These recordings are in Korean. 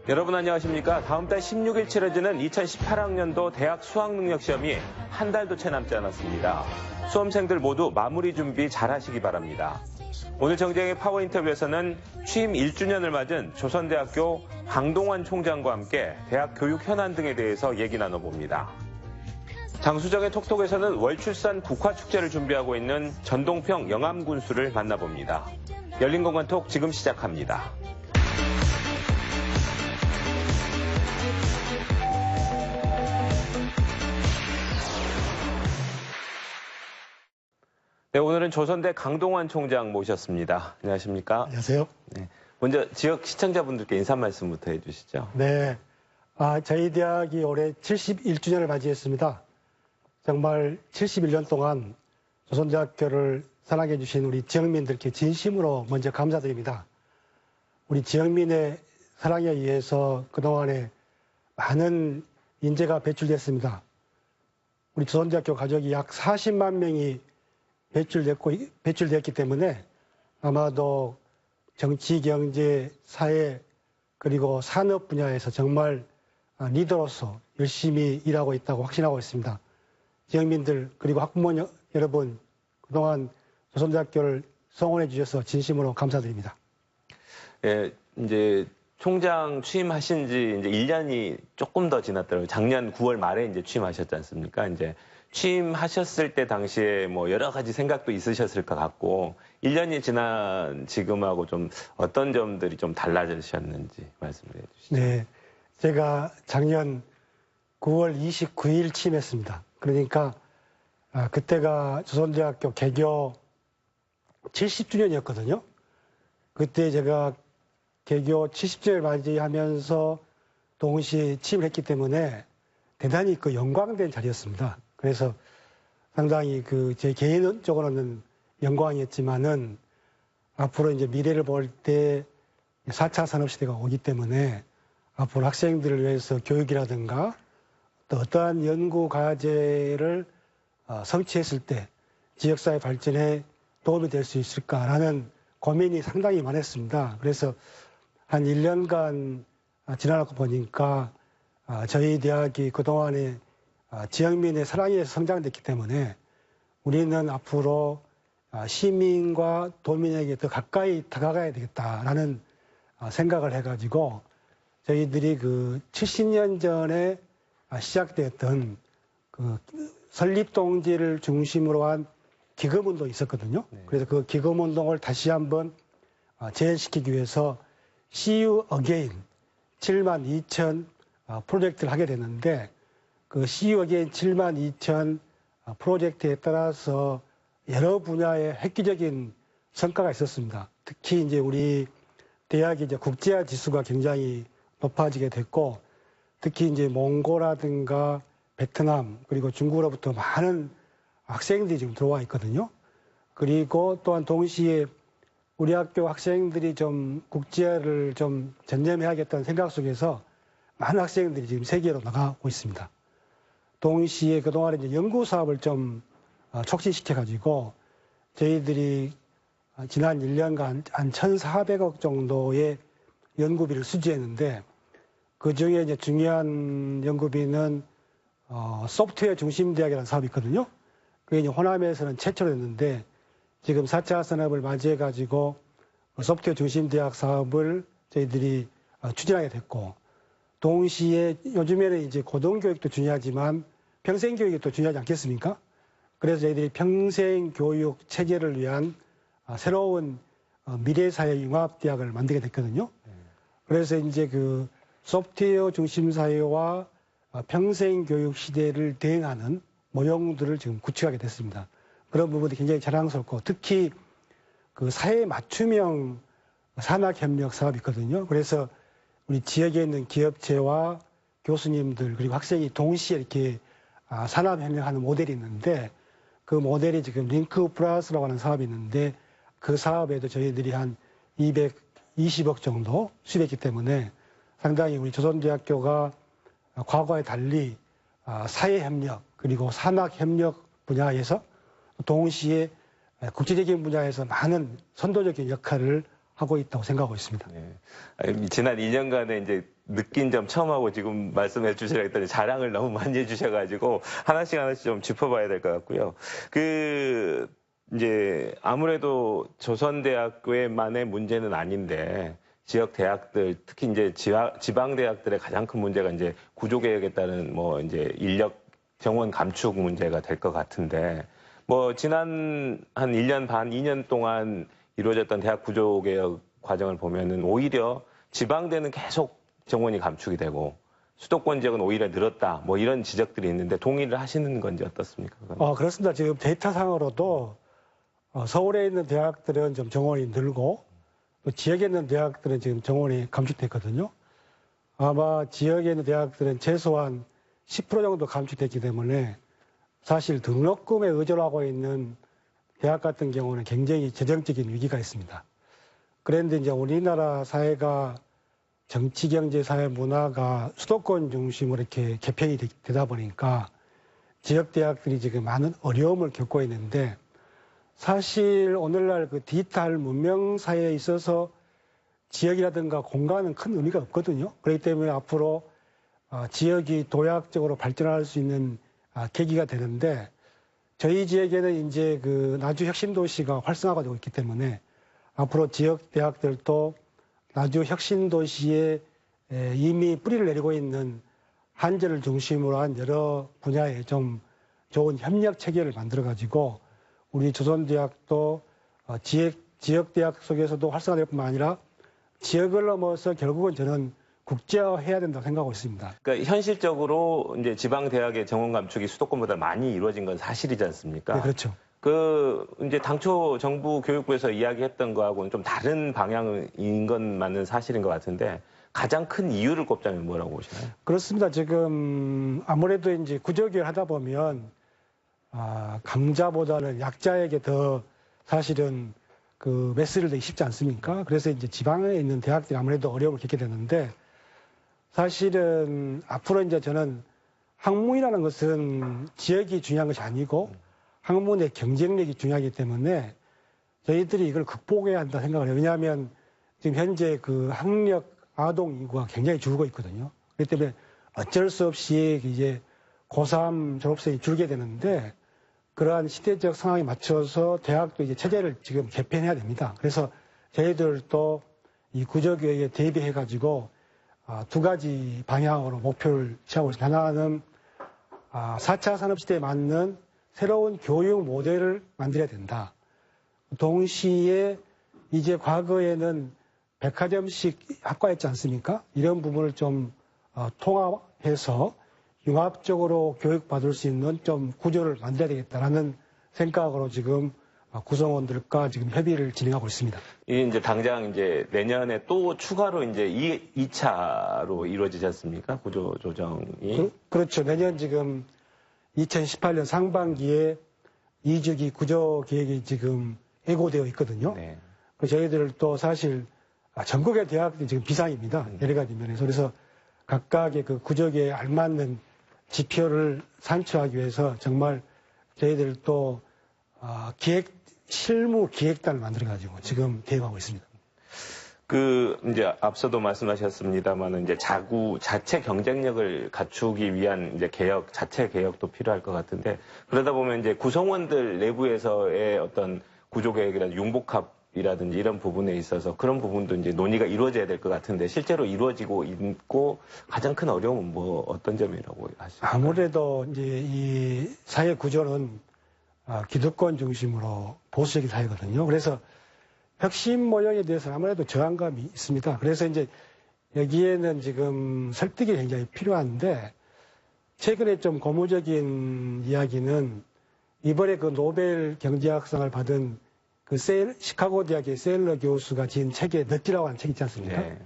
여러분 안녕하십니까? 다음 달 16일 치러지는 2018학년도 대학 수학능력시험이 한 달도 채 남지 않았습니다. 수험생들 모두 마무리 준비 잘 하시기 바랍니다. 오늘 정재영의 파워 인터뷰에서는 취임 1주년을 맞은 조선대학교 강동원 총장과 함께 대학 교육 현안 등에 대해서 얘기 나눠봅니다. 장수정의 톡톡에서는 월출산 국화축제를 준비하고 있는 전동평 영암군수를 만나봅니다. 열린공간톡 지금 시작합니다. 네, 오늘은 조선대 강동원 총장 모셨습니다. 안녕하십니까? 안녕하세요. 네, 먼저 지역 시청자분들께 인사 말씀부터 해주시죠. 네, 저희 대학이 올해 71주년을 맞이했습니다. 정말 71년 동안 조선대학교를 사랑해 주신 우리 지역민들께 진심으로 먼저 감사드립니다. 우리 지역민의 사랑에 의해서 그동안에 많은 인재가 배출됐습니다. 우리 조선대학교 가족이 약 40만 명이 배출됐기 때문에 아마도 정치, 경제, 사회 그리고 산업 분야에서 정말 리더로서 열심히 일하고 있다고 확신하고 있습니다. 지역민들 그리고 학부모 여러분 그동안 조선대학교를 성원해 주셔서 진심으로 감사드립니다. 예, 이제 총장 취임하신 지 이제 1년이 조금 더 지났더라고요. 작년 9월 말에 이제 취임하셨지 않습니까? 이제 취임하셨을 때 당시에 뭐 여러 가지 생각도 있으셨을 것 같고 1년이 지난 지금하고 좀 어떤 점들이 좀 달라지셨는지 말씀을 해주시죠. 네, 제가 작년 9월 29일 취임했습니다. 그러니까 그때가 조선대학교 개교 70주년이었거든요. 그때 제가 개교 70주년을 맞이하면서 동시에 취임을 했기 때문에 대단히 그 영광된 자리였습니다. 그래서 상당히 제 개인적으로는 영광이었지만은 앞으로 이제 미래를 볼 때 4차 산업시대가 오기 때문에 앞으로 학생들을 위해서 교육이라든가 또 어떠한 연구 과제를 성취했을 때 지역사회 발전에 도움이 될 수 있을까라는 고민이 상당히 많았습니다. 그래서 한 1년간 지나고 보니까 저희 대학이 그동안에 지역민의 사랑에 성장됐기 때문에 우리는 앞으로 시민과 도민에게 더 가까이 다가가야 되겠다라는 생각을 해가지고 저희들이 70년 전에 시작되었던 설립동지를 중심으로 한 기금운동이 있었거든요. 네. 그래서 그 기금운동을 다시 한번 재현시키기 위해서 See You Again 7만 2천 프로젝트를 하게 됐는데 그 See You Again 7만 2천 프로젝트에 따라서 여러 분야의 획기적인 성과가 있었습니다. 특히 이제 우리 대학이 이제 국제화 지수가 굉장히 높아지게 됐고 특히 이제 몽고라든가 베트남 그리고 중국으로부터 많은 학생들이 지금 들어와 있거든요. 그리고 또한 동시에 우리 학교 학생들이 좀 국제화를 좀 전념해야겠다는 생각 속에서 많은 학생들이 지금 세계로 나가고 있습니다. 동시에 그동안에 이제 연구 사업을 좀 촉진시켜가지고 저희들이 지난 1년간 한 1,400억 정도의 연구비를 수주했는데 그 중에 이제 중요한 연구비는 소프트웨어 중심 대학이라는 사업이 있거든요. 그게 이제 호남에서는 최초로 했는데 지금 4차 산업을 맞이해가지고 소프트웨어 중심 대학 사업을 저희들이 추진하게 됐고 동시에 요즘에는 이제 고등교육도 중요하지만 평생교육이 또 중요하지 않겠습니까? 그래서 저희들이 평생교육 체계를 위한 새로운 미래사회 융합대학을 만들게 됐거든요. 그래서 이제 소프트웨어 중심 사회와 평생교육 시대를 대응하는 모형들을 지금 구축하게 됐습니다. 그런 부분이 굉장히 자랑스럽고 특히 사회 맞춤형 산학협력 사업이 있거든요. 그래서 우리 지역에 있는 기업체와 교수님들 그리고 학생이 동시에 이렇게 산업협력하는 모델이 있는데 그 모델이 지금 링크 플러스라고 하는 사업이 있는데 그 사업에도 저희들이 한 220억 정도 수입했기 때문에 상당히 우리 조선대학교가 과거에 달리 사회협력 그리고 산학협력 분야에서 동시에 국제적인 분야에서 많은 선도적인 역할을 하고 있다고 생각하고 있습니다. 네. 아니, 지난 2년간에 이제 느낀 점 처음 하고 지금 말씀해 주시라 했더니 자랑을 너무 많이 해주셔가지고 하나씩 좀 짚어봐야 될 것 같고요. 이제 아무래도 조선대학교만의 문제는 아닌데 지역 대학들, 특히 이제 지방 대학들의 가장 큰 문제가 이제 구조개혁에 따른 뭐 이제 인력 정원 감축 문제가 될 것 같은데 뭐 지난 한 1년 반, 2년 동안 이루어졌던 대학 구조개혁 과정을 보면은 오히려 지방대는 계속 정원이 감축이 되고 수도권 지역은 오히려 늘었다. 뭐 이런 지적들이 있는데 동의를 하시는 건지 어떻습니까? 그렇습니다. 지금 데이터상으로도 서울에 있는 대학들은 좀 정원이 늘고 또 지역에 있는 대학들은 지금 정원이 감축됐거든요. 아마 지역에 있는 대학들은 최소한 10% 정도 감축됐기 때문에 사실 등록금에 의존하고 있는 대학 같은 경우는 굉장히 재정적인 위기가 있습니다. 그런데 이제 우리나라 사회가 정치, 경제, 사회, 문화가 수도권 중심으로 이렇게 개편이 되다 보니까 지역 대학들이 지금 많은 어려움을 겪고 있는데 사실 오늘날 그 디지털 문명 사회에 있어서 지역이라든가 공간은 큰 의미가 없거든요. 그렇기 때문에 앞으로 지역이 도약적으로 발전할 수 있는 계기가 되는데 저희 지역에는 이제 그 나주 혁신 도시가 활성화가 되고 있기 때문에 앞으로 지역 대학들도 나주 혁신 도시에 이미 뿌리를 내리고 있는 한전을 중심으로 한 여러 분야에 좀 좋은 협력 체계를 만들어 가지고 우리 조선대학도 지역 대학 속에서도 활성화될 뿐만 아니라 지역을 넘어서 결국은 저는 국제화해야 된다고 생각하고 있습니다. 그러니까 현실적으로 이제 지방 대학의 정원 감축이 수도권보다 많이 이루어진 건 사실이지 않습니까? 네, 그렇죠. 이제 당초 정부 교육부에서 이야기했던 거하고는 좀 다른 방향인 건 맞는 사실인 것 같은데 가장 큰 이유를 꼽자면 뭐라고 보시나요? 그렇습니다. 지금 아무래도 이제 구조개혁을 하다 보면 강자보다는 약자에게 더 사실은 그 메시를 내기 쉽지 않습니까? 그래서 이제 지방에 있는 대학들이 아무래도 어려움을 겪게 되는데 사실은 앞으로 이제 저는 학문이라는 것은 지역이 중요한 것이 아니고 학문의 경쟁력이 중요하기 때문에 저희들이 이걸 극복해야 한다 생각을 해요. 왜냐하면 지금 현재 그 학력 아동 인구가 굉장히 줄고 있거든요. 그렇기 때문에 어쩔 수 없이 이제 고3 졸업생이 줄게 되는데 그러한 시대적 상황에 맞춰서 대학도 이제 체제를 지금 개편해야 됩니다. 그래서 저희들도 이 구조개혁에 대비해가지고 두 가지 방향으로 목표를 취하고 있습니다. 하나는 4차 산업시대에 맞는 새로운 교육 모델을 만들어야 된다. 동시에 이제 과거에는 백화점식 학과였지 않습니까? 이런 부분을 좀 통합해서 융합적으로 교육받을 수 있는 좀 구조를 만들어야 되겠다라는 생각으로 지금 구성원들과 지금 협의를 진행하고 있습니다. 이게 이제 당장 이제 내년에 또 추가로 이제 2차로 이루어지지 않습니까? 구조 조정이. 그렇죠. 내년 지금 2018년 상반기에 2주기 구조 계획이 지금 예고되어 있거든요. 네. 저희들도 사실 전국의 대학들이 지금 비상입니다. 여러 가지 면에서. 그래서 각각의 그 구조계에 알맞는 지표를 산출하기 위해서 정말 저희들도 실무 기획단을 만들어가지고 지금 대응하고 있습니다. 이제 앞서도 말씀하셨습니다만 이제 자체 경쟁력을 갖추기 위한 이제 자체 개혁도 필요할 것 같은데 그러다 보면 이제 구성원들 내부에서의 어떤 구조개혁이라든지 융복합이라든지 이런 부분에 있어서 그런 부분도 이제 논의가 이루어져야 될 것 같은데 실제로 이루어지고 있고 가장 큰 어려움은 뭐 어떤 점이라고 하시나요? 아무래도 이제 이 사회 구조는 기득권 중심으로 보수적인 사회거든요. 그래서 혁신 모형에 대해서 아무래도 저항감이 있습니다. 그래서 이제 여기에는 지금 설득이 굉장히 필요한데 최근에 좀 고무적인 이야기는 이번에 그 노벨 경제학상을 받은 그 시카고 대학의 세일러 교수가 지은 책에 넛지라고 하는 책 있지 않습니까? 네.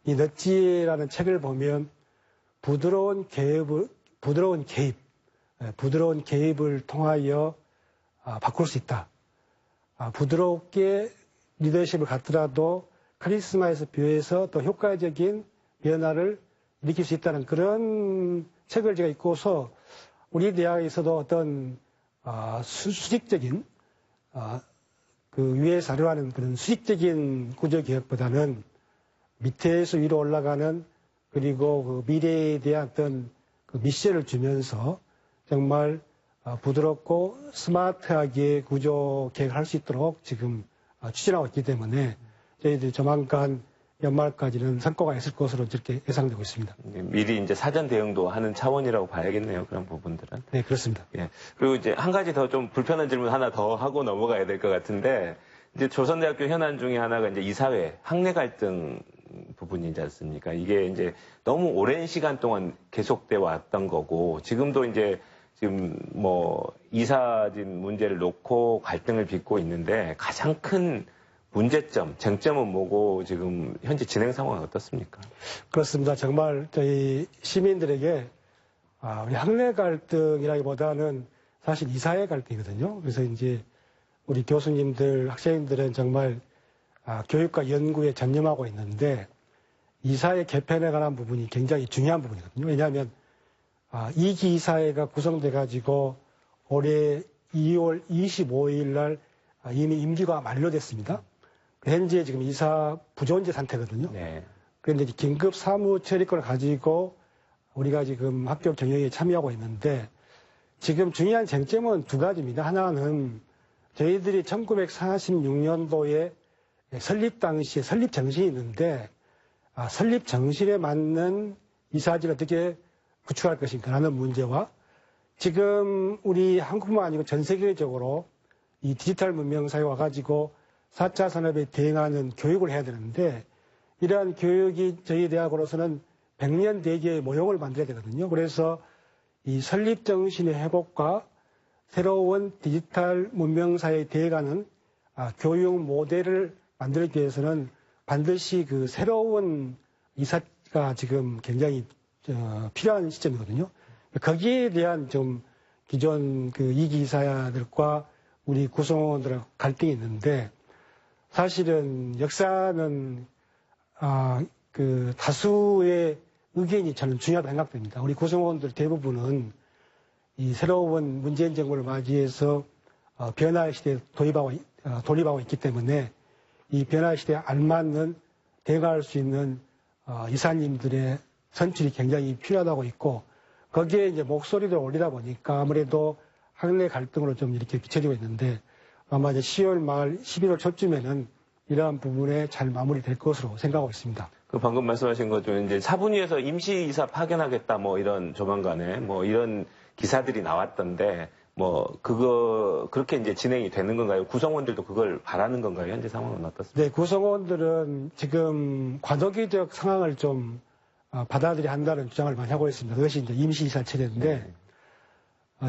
이 넛지라는 책을 보면 부드러운 개입을 통하여 바꿀 수 있다. 부드럽게 리더십을 갖더라도 카리스마에서 비해서 더 효과적인 변화를 일으킬 수 있다는 그런 책을 제가 읽고서 우리 대학에서도 어떤 수직적인 그 위에서 아래로 하는 그런 수직적인 구조 개혁보다는 밑에서 위로 올라가는 그리고 그 미래에 대한 어떤 그 미션을 주면서 정말 부드럽고 스마트하게 구조 개혁을 할 수 있도록 지금 추진하고 있기 때문에 저희들이 조만간 연말까지는 성과가 있을 것으로 이렇게 예상되고 있습니다. 미리 이제 사전 대응도 하는 차원이라고 봐야겠네요. 그런 부분들은. 네, 그렇습니다. 예. 그리고 이제 한 가지 더 좀 불편한 질문 하나 더 하고 넘어가야 될 것 같은데, 이제 조선대학교 현안 중에 하나가 이제 이사회 학내 갈등 부분이지 않습니까? 이게 이제 너무 오랜 시간 동안 계속돼 왔던 거고, 지금도 이제 지금 뭐 이사진 문제를 놓고 갈등을 빚고 있는데 가장 큰 문제점, 쟁점은 뭐고 지금 현재 진행 상황은 어떻습니까? 그렇습니다. 정말 저희 시민들에게 우리 학내 갈등이라기보다는 사실 이사회 갈등이거든요. 그래서 이제 우리 교수님들, 학생들은 정말 교육과 연구에 전념하고 있는데 이사회 개편에 관한 부분이 굉장히 중요한 부분이거든요. 왜냐하면 2기 이사회가 구성돼 가지고 올해 2월 25일 날 이미 임기가 만료됐습니다. 현재 지금 이사 부존재 상태거든요. 네. 그런데 긴급 사무 처리권을 가지고 우리가 지금 학교 경영에 참여하고 있는데 지금 중요한 쟁점은 두 가지입니다. 하나는 저희들이 1946년도에 설립 당시에 설립 정신이 있는데 설립 정신에 맞는 이사지를 어떻게 구축할 것인가라는 문제와 지금 우리 한국만 아니고 전 세계적으로 이 디지털 문명 사회에 와가지고 4차 산업에 대응하는 교육을 해야 되는데 이러한 교육이 저희 대학으로서는 100년 대계의 모형을 만들어야 되거든요. 그래서 이 설립 정신의 회복과 새로운 디지털 문명 사회에 대응하는 교육 모델을 만들기 위해서는 반드시 그 새로운 이사가 지금 굉장히 필요한 시점이거든요. 거기에 대한 좀 기존 그 2기 이사들과 우리 구성원들의 갈등이 있는데 사실은 역사는 그 다수의 의견이 저는 중요하다고 생각됩니다. 우리 구성원들 대부분은 이 새로운 문재인 정부를 맞이해서 변화의 시대에 돌입하고 있기 때문에 이 변화의 시대에 알맞는 대응할 수 있는 이사님들의 선출이 굉장히 필요하다고 있고 거기에 이제 목소리를 올리다 보니까 아무래도 학내 갈등으로 좀 이렇게 비춰지고 있는데 아마 이제 10월 말 11월 초쯤에는 이러한 부분에 잘 마무리될 것으로 생각하고 있습니다. 그 방금 말씀하신 것 중에 이제 사분위에서 임시이사 파견하겠다 뭐 이런 조만간에 뭐 이런 기사들이 나왔던데 뭐 그거 그렇게 이제 진행이 되는 건가요? 구성원들도 그걸 바라는 건가요? 현재 상황은 어떻습니까? 네, 구성원들은 지금 과도기적 상황을 좀 받아들여야 한다는 주장을 많이 하고 있습니다. 그것이 이제 임시이사 체제인데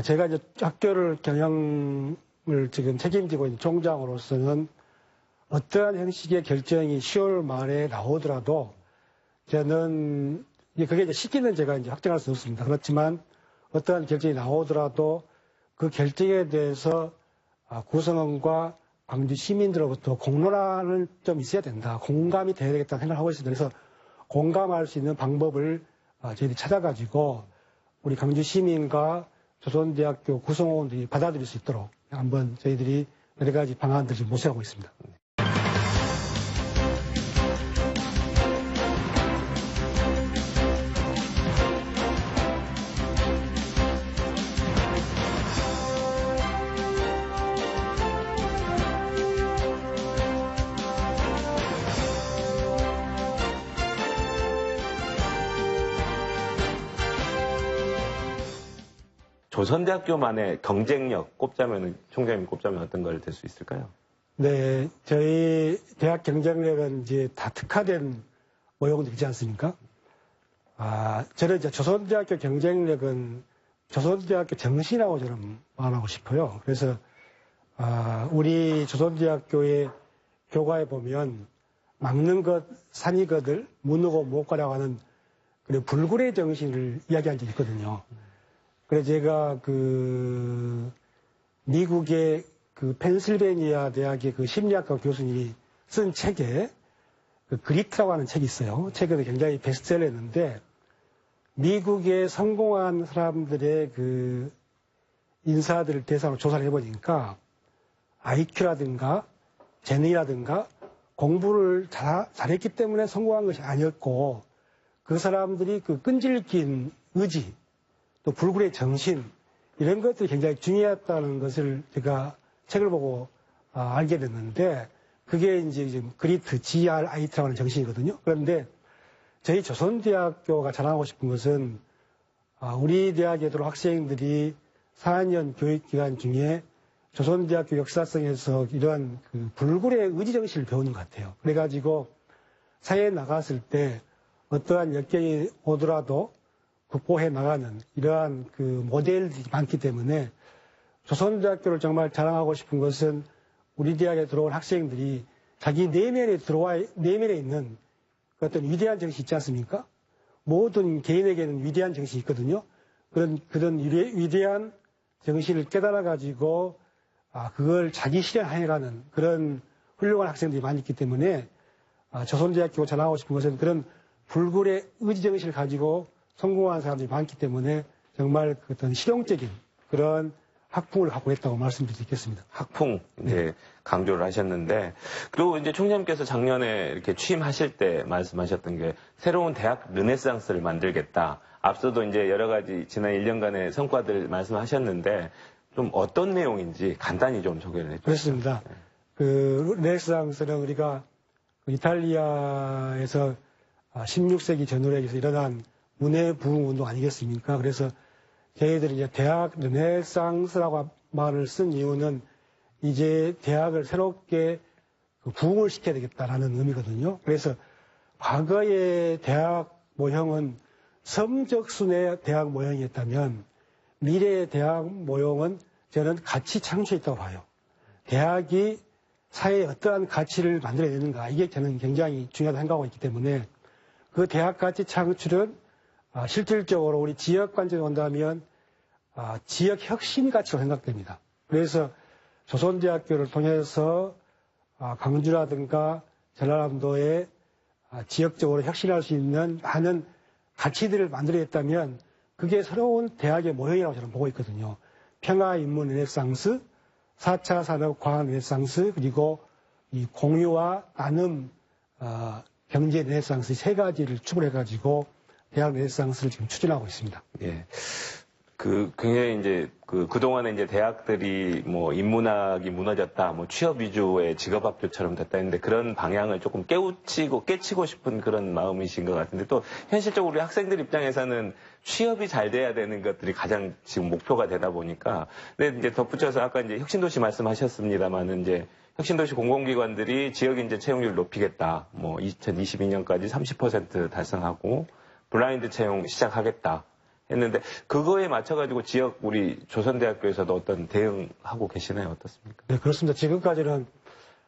제가 이제 학교를 경영을 지금 책임지고 있는 총장으로서는 어떠한 형식의 결정이 10월 말에 나오더라도 저는 그게 이제 시기는 제가 이제 확정할 수 없습니다. 그렇지만 어떠한 결정이 나오더라도 그 결정에 대해서 구성원과 광주 시민들로부터 공론화는 좀 있어야 된다. 공감이 돼야 되겠다는 생각을 하고 있습니다. 그래서 공감할 수 있는 방법을 저희들이 찾아가지고 우리 광주 시민과 조선대학교 구성원들이 받아들일 수 있도록 한번 저희들이 여러 가지 방안들을 모색하고 있습니다. 조선대학교만의 경쟁력 꼽자면 총장님 꼽자면 어떤 걸 될 수 있을까요? 네, 저희 대학 경쟁력은 이제 다 특화된 모형도 있지 않습니까? 저는 이제 조선대학교 경쟁력은 조선대학교 정신이라고 저는 말하고 싶어요. 그래서 우리 조선대학교의 교과에 보면 막는 것 산이거들 무누고 못가라고 하는 그런 불굴의 정신을 이야기한 적이 있거든요. 그래서 제가 그 미국의 그 펜실베니아 대학의 그 심리학과 교수님이 쓴 책에 그 그리트라고 하는 책이 있어요. 책은 굉장히 베스트셀러였는데 미국의 성공한 사람들의 그 인사들을 대상으로 조사를 해보니까 IQ라든가 재능이라든가 공부를 잘했기 때문에 성공한 것이 아니었고 그 사람들이 그 끈질긴 의지 또 불굴의 정신 이런 것들이 굉장히 중요했다는 것을 제가 책을 보고 알게 됐는데 그게 이제 지금 그리트, GRIT라고 하는 정신이거든요. 그런데 저희 조선대학교가 자랑하고 싶은 것은 우리 대학에 들어온 학생들이 4년 교육기간 중에 조선대학교 역사성에서 이러한 그 불굴의 의지정신을 배우는 것 같아요. 그래가지고 사회에 나갔을 때 어떠한 역경이 오더라도 극복해 나가는 이러한 그 모델들이 많기 때문에 조선대학교를 정말 자랑하고 싶은 것은 우리 대학에 들어온 학생들이 자기 내면에 있는 그 어떤 위대한 정신이 있지 않습니까? 모든 개인에게는 위대한 정신이 있거든요. 그런 위대한 정신을 깨달아가지고 그걸 자기 실현해가는 그런 훌륭한 학생들이 많이 있기 때문에 조선대학교가 자랑하고 싶은 것은 그런 불굴의 의지정신을 가지고 성공한 사람들이 많기 때문에 정말 그 어떤 실용적인 그런 학풍을 갖고 있다고 말씀드리겠습니다. 학풍 이제 강조를 하셨는데 그리고 이제 총장님께서 작년에 이렇게 취임하실 때 말씀하셨던 게 새로운 대학 르네상스를 만들겠다. 앞서도 이제 여러 가지 지난 1년간의 성과들 말씀하셨는데 좀 어떤 내용인지 간단히 좀 소개를 해주세요. 그렇습니다. 그 르네상스는 우리가 이탈리아에서 16세기 전후에서 일어난 문해 부흥 운동 아니겠습니까? 그래서 저희들이 이제 대학 르네상스라고 말을 쓴 이유는 이제 대학을 새롭게 부흥을 시켜야 되겠다라는 의미거든요. 그래서 과거의 대학 모형은 성적순의 대학 모형이었다면 미래의 대학 모형은 저는 가치 창출이 있다고 봐요. 대학이 사회에 어떠한 가치를 만들어내는가 이게 저는 굉장히 중요하다고 생각하고 있기 때문에 그 대학 가치 창출은 실질적으로 우리 지역 관점에 온다면 지역 혁신 가치로 생각됩니다. 그래서 조선대학교를 통해서 광주라든가 전라남도에 지역적으로 혁신할 수 있는 많은 가치들을 만들어냈다면 그게 새로운 대학의 모형이라고 저는 보고 있거든요. 평화인문 르네상스, 4차 산업과학 르네상스, 그리고 이 공유와 나눔 경제 르네상스 세 가지를 추구해가지고 대학 르네상스를 지금 추진하고 있습니다. 예. 굉장히 이제 그동안에 이제 대학들이 뭐 인문학이 무너졌다, 뭐 취업 위주의 직업학교처럼 됐다 했는데 그런 방향을 조금 깨치고 싶은 그런 마음이신 것 같은데 또 현실적으로 우리 학생들 입장에서는 취업이 잘 돼야 되는 것들이 가장 지금 목표가 되다 보니까 근데 이제 덧붙여서 아까 이제 혁신도시 말씀하셨습니다만은 이제 혁신도시 공공기관들이 지역 인재 채용률 높이겠다, 뭐 2022년까지 30% 달성하고 블라인드 채용 시작하겠다. 했는데 그거에 맞춰가지고 지역 우리 조선대학교에서도 어떤 대응하고 계시나요? 어떻습니까? 네, 그렇습니다. 지금까지는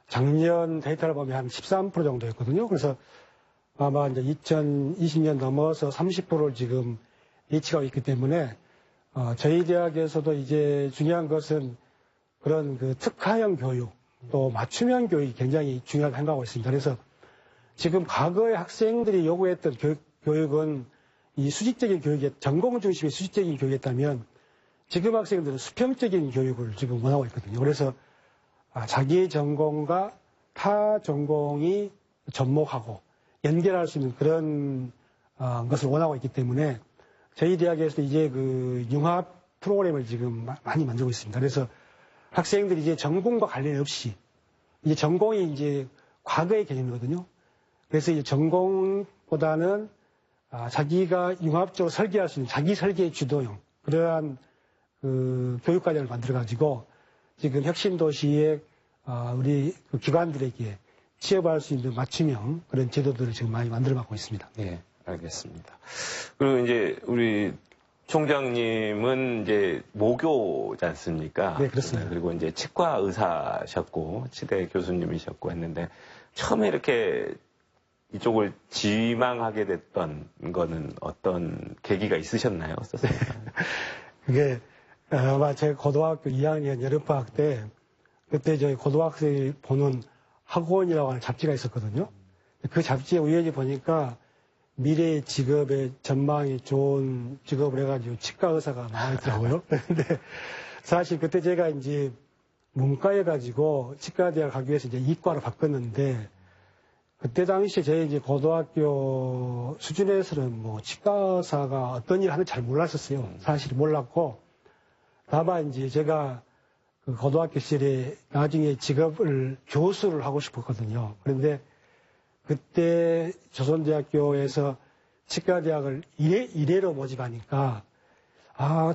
작년 데이터를 보면 한 13% 정도였거든요. 그래서 아마 이제 2020년 넘어서 30%를 지금 예치하고 있기 때문에 저희 대학에서도 이제 중요한 것은 그런 그 특화형 교육 또 맞춤형 교육이 굉장히 중요하다고 생각하고 있습니다. 그래서 지금 과거에 학생들이 요구했던 교육은 이 수직적인 전공 중심의 수직적인 교육이었다면 지금 학생들은 수평적인 교육을 지금 원하고 있거든요. 그래서 자기의 전공과 타 전공이 접목하고 연결할 수 있는 그런 것을 원하고 있기 때문에 저희 대학에서 이제 그 융합 프로그램을 지금 많이 만들고 있습니다. 그래서 학생들이 이제 전공과 관련 없이 이제 전공이 이제 과거의 개념이거든요. 그래서 이제 전공보다는 자기가 융합적으로 설계할 수 있는 자기 설계 주도형 그러한 그 교육과정을 만들어가지고 지금 혁신도시의 우리 그 기관들에게 취업할 수 있는 맞춤형 그런 제도들을 지금 많이 만들어가고 있습니다. 예, 알겠습니다. 그리고 이제 우리 총장님은 이제 모교지 않습니까? 네, 그렇습니다. 그리고 이제 치과 의사셨고 치대 교수님이셨고 했는데 처음에 이렇게 이쪽을 지망하게 됐던 거는 어떤 계기가 있으셨나요? 어떠세요? 그게 아마 제 고등학교 2학년 여름방학 때 그때 저희 고등학생이 보는 학원이라고 하는 잡지가 있었거든요. 그 잡지에 우연히 보니까 미래의 직업의 전망이 좋은 직업을 해가지고 치과 의사가 나와 있더라고요. 근데 사실 그때 제가 이제 문과에 가지고 치과대학 가기 위해서 이제 이과로 바꿨는데 그때 당시에 제 이제 고등학교 수준에서는 뭐 치과사가 어떤 일을 하는지 잘 몰랐었어요. 사실 몰랐고 다만 이제 제가 그 고등학교 시절에 나중에 직업을 교수를 하고 싶었거든요. 그런데 그때 조선대학교에서 치과대학을 이례로 모집하니까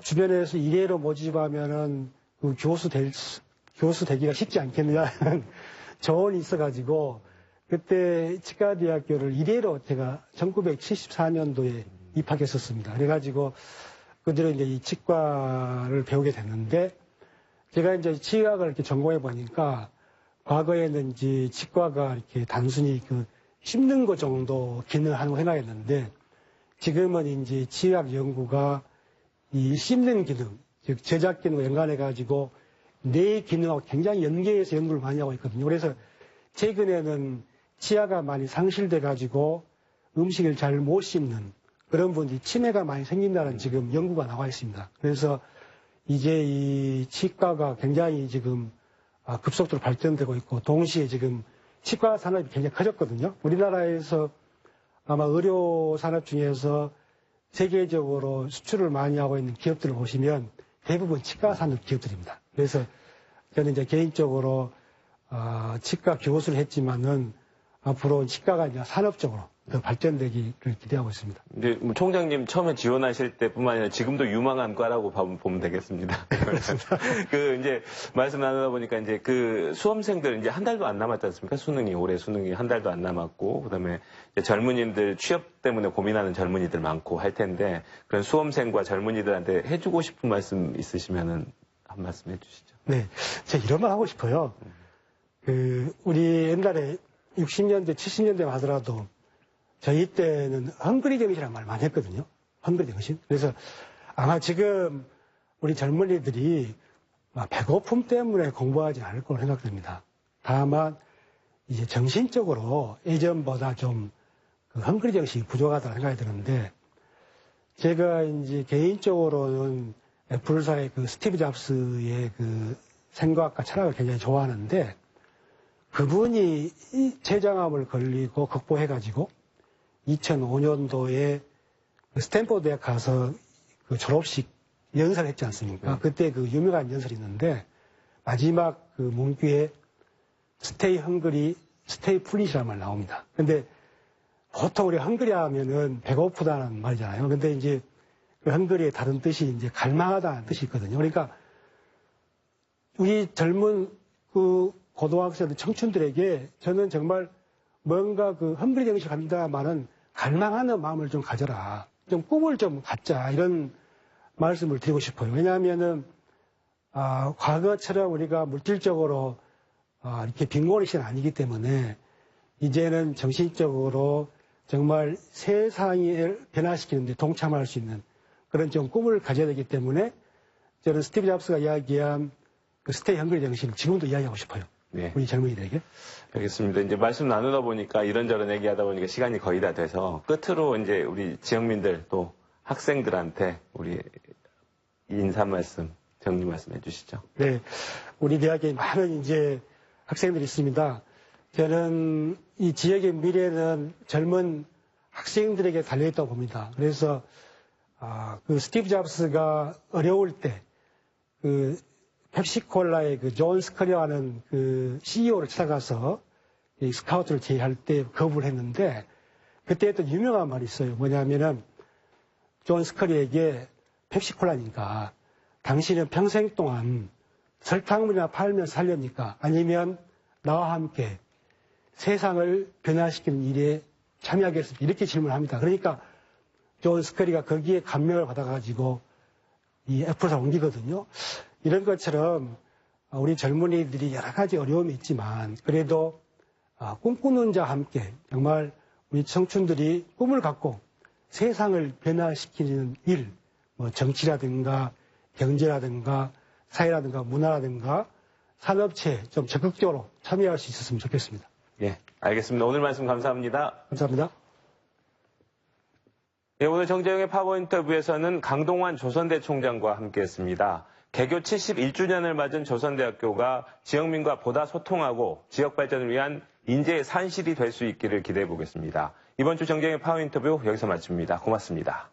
주변에서 이례로 모집하면은 그 교수 되기가 쉽지 않겠느냐는 조언이 있어가지고 그때 치과대학교를 이례로 제가 1974년도에 입학했었습니다. 그래가지고 그대로 이제 이 치과를 배우게 됐는데 제가 이제 치과를 이렇게 전공해 보니까 과거에는 이제 치과가 이렇게 단순히 그 씹는 것 정도 기능을 하는 거 생각했는데 지금은 이제 치의학 연구가 이 씹는 기능, 즉 제작 기능과 연관해 가지고 뇌 기능하고 굉장히 연계해서 연구를 많이 하고 있거든요. 그래서 최근에는 치아가 많이 상실돼 가지고 음식을 잘 못 씹는 그런 분들이 치매가 많이 생긴다는 지금 연구가 나와 있습니다. 그래서 이제 이 치과가 굉장히 지금 급속도로 발전되고 있고 동시에 지금 치과 산업이 굉장히 커졌거든요. 우리나라에서 아마 의료 산업 중에서 세계적으로 수출을 많이 하고 있는 기업들을 보시면 대부분 치과 산업 기업들입니다. 그래서 저는 이제 개인적으로 치과 교수를 했지만은 앞으로 치과가 이제 산업적으로 더 발전되기를 기대하고 있습니다. 이제 뭐 총장님 처음에 지원하실 때뿐만 아니라 지금도 유망한 과라고 보면 되겠습니다. 그 이제 말씀 나누다 보니까 이제 그 수험생들 이제 한 달도 안 남았지 않습니까? 올해 수능이 한 달도 안 남았고, 그다음에 이제 젊은이들 취업 때문에 고민하는 젊은이들 많고 할 텐데 그런 수험생과 젊은이들한테 해주고 싶은 말씀 있으시면은 한 말씀 해주시죠. 네, 제가 이런 말 하고 싶어요. 우리 옛날에 60년대, 70년대 하더라도 저희 때는 헝그리 정신이라는 말 많이 했거든요. 헝그리 정신. 그래서 아마 지금 우리 젊은이들이 배고픔 때문에 공부하지 않을 거로 생각됩니다. 다만 이제 정신적으로 예전보다 좀 그 헝그리 정신이 부족하다고 생각이 드는데 제가 이제 개인적으로는 애플사의 그 스티브 잡스의 그 생각과 철학을 굉장히 좋아하는데 그분이 췌장암을 걸리고 극복해가지고 2005년도에 스탠포드 대학 가서 그 졸업식 연설을 했지 않습니까? 그때 그 유명한 연설이 있는데 마지막 그 문구에 스테이 헝그리, 스테이 풀릿이라는 말 나옵니다. 근데 보통 우리 헝그리 하면은 배고프다는 말이잖아요. 근데 이제 그 헝그리의 다른 뜻이 이제 갈망하다는 뜻이 있거든요. 그러니까 우리 젊은 그 고등학생들, 청춘들에게 저는 정말 뭔가 그 헝그리 정신 갑니다만은 갈망하는 마음을 좀 가져라. 좀 꿈을 좀 갖자. 이런 말씀을 드리고 싶어요. 왜냐하면은, 과거처럼 우리가 물질적으로, 이렇게 빈곤의 시대는 아니기 때문에 이제는 정신적으로 정말 세상을 변화시키는데 동참할 수 있는 그런 좀 꿈을 가져야 되기 때문에 저는 스티브 잡스가 이야기한 그 스테이 헝그리 정신을 지금도 이야기하고 싶어요. 네. 우리 젊은이들에게. 알겠습니다. 이제 말씀 나누다 보니까 이런저런 얘기하다 보니까 시간이 거의 다 돼서 끝으로 이제 우리 지역민들 또 학생들한테 우리 인사 말씀, 정리 말씀 해주시죠. 네. 우리 대학에 많은 이제 학생들이 있습니다. 저는 이 지역의 미래는 젊은 학생들에게 달려있다고 봅니다. 그래서, 그 스티브 잡스가 어려울 때, 그 펩시콜라의 그 존 스커리아는 그 CEO를 찾아가서 이 스카우트를 제의할 때 거부를 했는데 그때 했던 유명한 말이 있어요. 뭐냐면은 존 스커리에게 펩시콜라니까 당신은 평생 동안 설탕물이나 팔면 살렵니까? 아니면 나와 함께 세상을 변화시키는 일에 참여하겠습니까? 이렇게 질문합니다. 그러니까 존 스커리가 거기에 감명을 받아가지고 이 애플사로 옮기거든요. 이런 것처럼 우리 젊은이들이 여러 가지 어려움이 있지만 그래도 꿈꾸는 자와 함께 정말 우리 청춘들이 꿈을 갖고 세상을 변화시키는 일, 뭐 정치라든가 경제라든가 사회라든가 문화라든가 산업체에 좀 적극적으로 참여할 수 있었으면 좋겠습니다. 예, 알겠습니다. 오늘 말씀 감사합니다. 감사합니다. 예, 오늘 정재영의 파워 인터뷰에서는 강동환 조선대 총장과 함께했습니다. 개교 71주년을 맞은 조선대학교가 지역민과 보다 소통하고 지역 발전을 위한 인재의 산실이 될 수 있기를 기대해 보겠습니다. 이번 주 정재영의 파워 인터뷰 여기서 마칩니다. 고맙습니다.